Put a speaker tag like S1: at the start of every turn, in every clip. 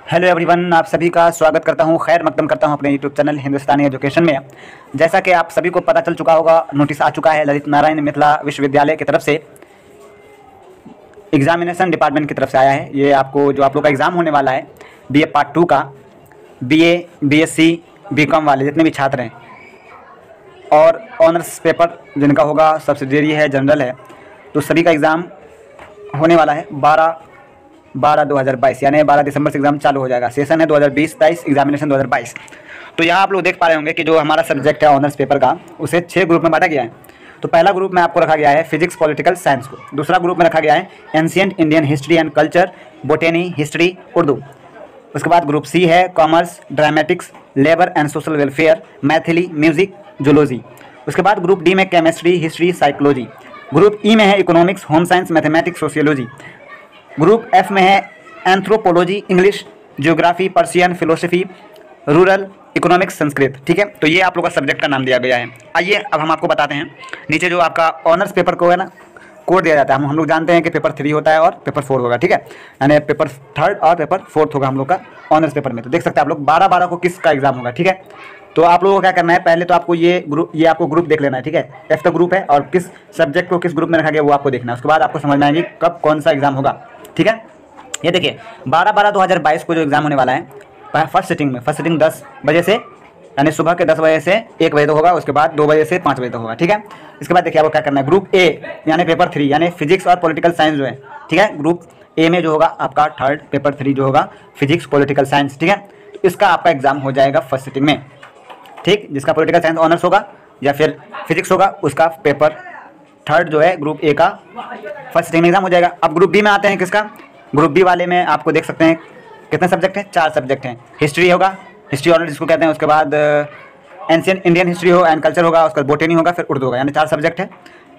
S1: Hello everyone, आप सभी का स्वागत करता हूं, खैर मकदम करता हूं अपने यूट्यूब चैनल हिंदुस्तानी एजुकेशन में। जैसा कि आप सभी को पता चल चुका होगा, नोटिस आ चुका है ललित नारायण मिथिला विश्वविद्यालय की तरफ से, एग्जामिनेशन डिपार्टमेंट की तरफ से आया है। ये आपको जो आप लोग का एग्ज़ाम होने वाला है बीए पार्ट 2 का, बीए, बीएससी, बीकॉम वाले जितने भी छात्र हैं और ऑनर्स पेपर जिनका होगा, सब्सिडियरी है, जनरल है, तो सभी का एग्ज़ाम होने वाला है 12/2022 यानी 12 दिसंबर से एग्ज़ाम चालू हो जाएगा। सेशन है 2020-22, एग्जामिनेशन 2022। तो यहाँ आप लोग देख पा रहे होंगे कि जो हमारा सब्जेक्ट है ऑनर्स पेपर का, उसे 6 ग्रुप में बांटा गया है। तो पहला ग्रुप में आपको रखा गया है फिजिक्स पॉलिटिकल साइंस को, दूसरा ग्रुप में रखा गया है ancient Indian history and culture, बोटेनी, history, Urdu. उसके बाद ग्रुप सी है commerce, dramatics, labour and social welfare, Maithili, music, zoology. उसके बाद ग्रुप डी में केमिस्ट्री, हिस्ट्री, साइकोलॉजी। ग्रुप ई में है economics, home science, mathematics, sociology. Group F में है anthropology, English, geography, Persian, philosophy, rural, economics, Sanskrit. ठीक है, तो ये आप लोग का सब्जेक्ट का नाम दिया गया है। आइए अब हम आपको बताते हैं, नीचे जो आपका ऑनर्स पेपर को है ना कोड दिया जाता है। हम लोग जानते हैं कि पेपर 3 होता है और पेपर 4 होगा। ठीक है, यानी पेपर 3 और पेपर 4 होगा हम लोग का ऑनर्स पेपर में। तो देख सकते हैं आप लोग 12/12 को किसका एग्जाम होगा। ठीक है, तो आप लोगों को क्या करना है, पहले तो आपको ये आपको ग्रुप देख लेना है। ठीक है, एफ का ग्रुप है और किस सब्जेक्ट को किस ग्रुप में रखा गया वो आपको देखना है। उसके बाद आपको समझ में आएगी कब कौन सा एग्जाम होगा। ठीक है, ये देखिए 12/12/2022 को जो एग्ज़ाम होने वाला है, फर्स्ट सिटिंग 10 बजे से, यानी सुबह के 10 बजे से 1 बजे तक होगा। उसके बाद 2 बजे से 5 बजे तक होगा। ठीक है, इसके बाद देखिए आपको क्या करना है, ग्रुप ए यानी पेपर 3 यानी फिजिक्स और पॉलिटिकल साइंस जो है, ठीक है, ग्रुप ए में जो होगा आपका थर्ड पेपर 3 जो होगा फिजिक्स पॉलिटिकल साइंस। ठीक है, तो इसका आपका एग्जाम हो जाएगा फर्स्ट सिटिंग में। ठीक, जिसका पॉलिटिकल साइंस ऑनर्स होगा या फिर फिजिक्स होगा, उसका पेपर 3 जो है ग्रुप ए का फर्स्ट सिटिंग में एग्जाम हो जाएगा। अब ग्रुप बी में आते हैं, किसका ग्रुप बी वाले में आपको देख सकते हैं कितने सब्जेक्ट हैं, 4 सब्जेक्ट हैं। हिस्ट्री होगा, हिस्ट्री ऑनर्स जिसको कहते हैं, उसके बाद एंशिएंट इंडियन हिस्ट्री हो एंड कल्चर होगा, उसके बाद बोटेनी होगा, फिर उर्दू होगा, यानी 4 सब्जेक्ट है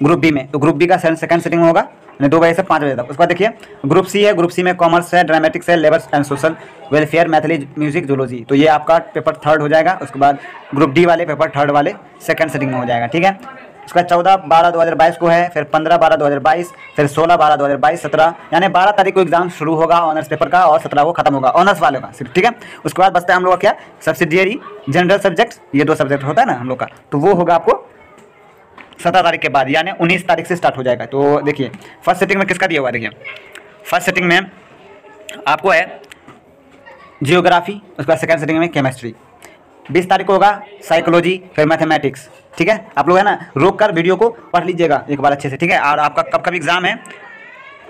S1: ग्रुप बी में। तो ग्रुप बी का सेकंड सिटिंग होगा 2 बजे से 5 बजे तक। उसके बाद देखिए ग्रुप सी है, ग्रुप सी में कॉमर्स है, ड्रामेटिक्स है, labour and social welfare, Maithili, music, zoology. तो ये आपका पेपर 3 हो जाएगा। उसके बाद ग्रुप डी वाले पेपर 3 वाले सेकंड सिटिंग में हो जाएगा। ठीक है, उसका 14/12/2022 को है, फिर 15/12/2022, फिर 16/12/2022, 17 यानी 12 तारीख को एग्जाम शुरू होगा ऑनर्स पेपर का और 17 को खत्म होगा ऑनर्स वाले का सिर्फ। ठीक है, उसके बाद बचता है हम लोग का क्या, सब्सिडियरी, जनरल सब्जेक्ट, ये 2 सब्जेक्ट होता है ना हम लोग का, तो वो होगा आपको 17 तारीख के बाद, यानी 19 तारीख से स्टार्ट हो जाएगा। तो देखिए फर्स्ट सिटिंग में किसका दिया हुआ है, देखिए फर्स्ट सिटिंग में आपको है जियोग्राफी, उसके बाद सेकंड सिटिंग में केमिस्ट्री। 20 तारीख को होगा साइकोलॉजी, फिर मैथमेटिक्स। ठीक है, आप लोग है ना रोक कर वीडियो को पढ़ लीजिएगा एक बार अच्छे से। ठीक है, और आपका कब कब एग्ज़ाम है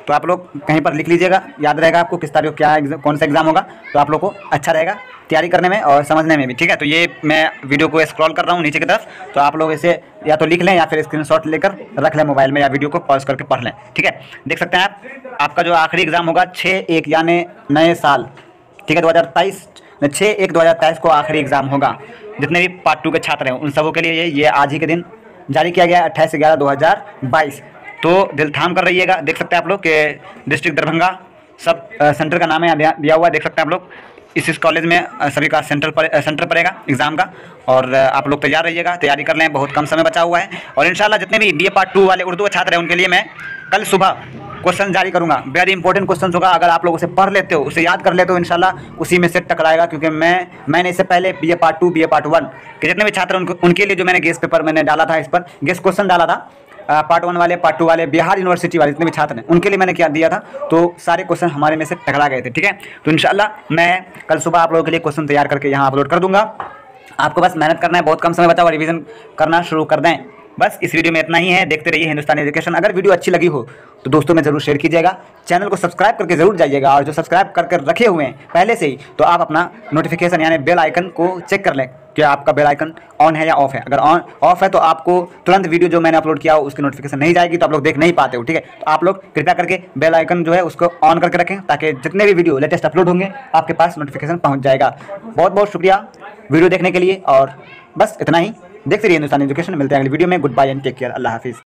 S1: तो आप लोग कहीं पर लिख लीजिएगा, याद रहेगा आपको किस तारीख को क्या कौन सा एग्ज़ाम होगा, तो आप लोग को अच्छा रहेगा तैयारी करने में और समझने में भी। ठीक है, तो ये मैं वीडियो को स्क्रॉल कर रहा हूँ नीचे की तरफ, तो आप लोग इसे या तो लिख लें या फिर स्क्रीनशॉट लेकर रख लें मोबाइल में, या वीडियो को पॉज करके पढ़ लें। ठीक है, देख सकते हैं आप, आपका जो आखिरी एग्ज़ाम होगा 6/1 यानी नए साल। ठीक है, 6/1/2023 को आखिरी एग्ज़ाम होगा। जितने भी पार्ट 2 के छात्र हैं उन सबों के लिए ये आज ही के दिन जारी किया गया है, 28/11/2022। तो दिल थाम कर रहिएगा। देख सकते हैं आप लोग कि डिस्ट्रिक्ट दरभंगा सब सेंटर का नाम है दिया हुआ है, देख सकते हैं आप लोग। इस कॉलेज में सभी का सेंटर पड़ेगा एग्ज़ाम का, और आप लोग तैयार रहिएगा, तैयारी कर लें, बहुत कम समय बचा हुआ है। और इंशाल्लाह जितने भी बीए पार्ट 2 वाले उर्दू छात्र हैं उनके लिए मैं कल सुबह क्वेश्चन जारी करूंगा। वेरी इंपॉर्टेंट क्वेश्चन होगा, अगर आप लोग उसे पढ़ लेते हो, उसे याद कर लेते हो, इंशाल्लाह उसी में से टकराएगा। क्योंकि मैंने इससे पहले बीए पार्ट 2, बीए पार्ट 1 के जितने भी छात्र उनके लिए जो मैंने गेस्ट पेपर मैंने डाला था, इस पर गेस्ट क्वेश्चन डाला था, पार्ट 1 वाले, पार्ट 2 वाले, बिहार यूनिवर्सिटी वाले जितने भी छात्र हैं उनके लिए मैंने क्या दिया था, तो सारे क्वेश्चन हमारे में से टकरा गए थे। ठीक है, तो इंशाल्लाह मैं कल सुबह आप लोगों के लिए क्वेश्चन तैयार करके यहाँ अपलोड कर दूंगा। आपको बस मेहनत करना है, बहुत कम समय बचा हुआ, रिवीजन करना शुरू कर दें। बस इस वीडियो में इतना ही है, देखते रहिए हिंदुस्तानी एजुकेशन। अगर वीडियो अच्छी लगी हो तो दोस्तों में जरूर शेयर कीजिएगा, चैनल को सब्सक्राइब करके जरूर जाइएगा, और जो सब्सक्राइब करके रखे हुए हैं पहले से ही, तो आप अपना नोटिफिकेशन यानी बेल आइकन को चेक कर लें कि आपका बेल आइकन ऑन है या ऑफ है। अगर ऑफ है तो आपको तुरंत वीडियो जो मैंने अपलोड किया हो उसकी नोटिफिकेशन नहीं जाएगी, तो आप लोग देख नहीं पाते हो। ठीक है, तो आप लोग कृपया करके बेल आइकन जो है उसको ऑन करके रखें, ताकि जितने भी वीडियो लेटेस्ट अपलोड होंगे आपके पास नोटिफिकेशन पहुँच जाएगा। बहुत बहुत शुक्रिया वीडियो देखने के लिए, और बस इतना ही। देखते रहिए हिंदुस्तानी एजुकेशन। मिलते हैं अगली वीडियो में। Goodbye and take care. अल्लाह हाफिज़।